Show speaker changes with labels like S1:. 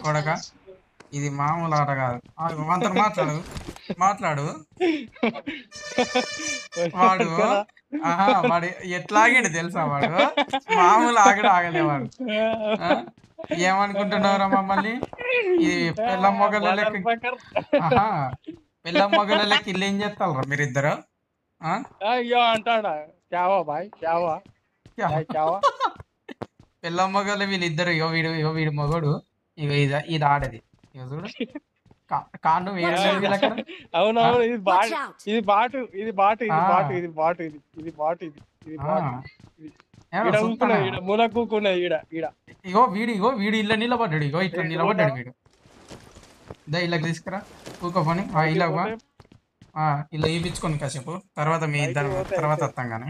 S1: కొడక ఇది మామూలు ఆట కాదు. అంత మాట్లాడు వాడు. వాడు ఎట్లాగండి తెలుసా? వాడు మామూలు ఆగలేవాడు. ఏమనుకుంటున్నారా మమ్మల్ని? ఇది పిల్ల మొగల లెక్క పిల్ల మొగల లెక్క ఇల్లు ఏం చేస్తారా మీరిద్దరు?
S2: అంటాడా
S1: పిల్ల మొగలు వీళ్ళిద్దరు. వీడి మొగడు ఇది ఆడది. చూడు కాండం
S2: అవునవును. ఇది బాటు మూల కూకున్నది ఈడ.
S1: వీడు ఇళ్ళ నిలబడ్డాడు. ఇట్లా నిలబడ్డాడు వీడు. ఇళ్ళకి తీసుకురా కూకోని ఇలా చూపించుకోండి కాసేపు. తర్వాత మీ ఇద్దరు తర్వాత వస్తాం కానీ.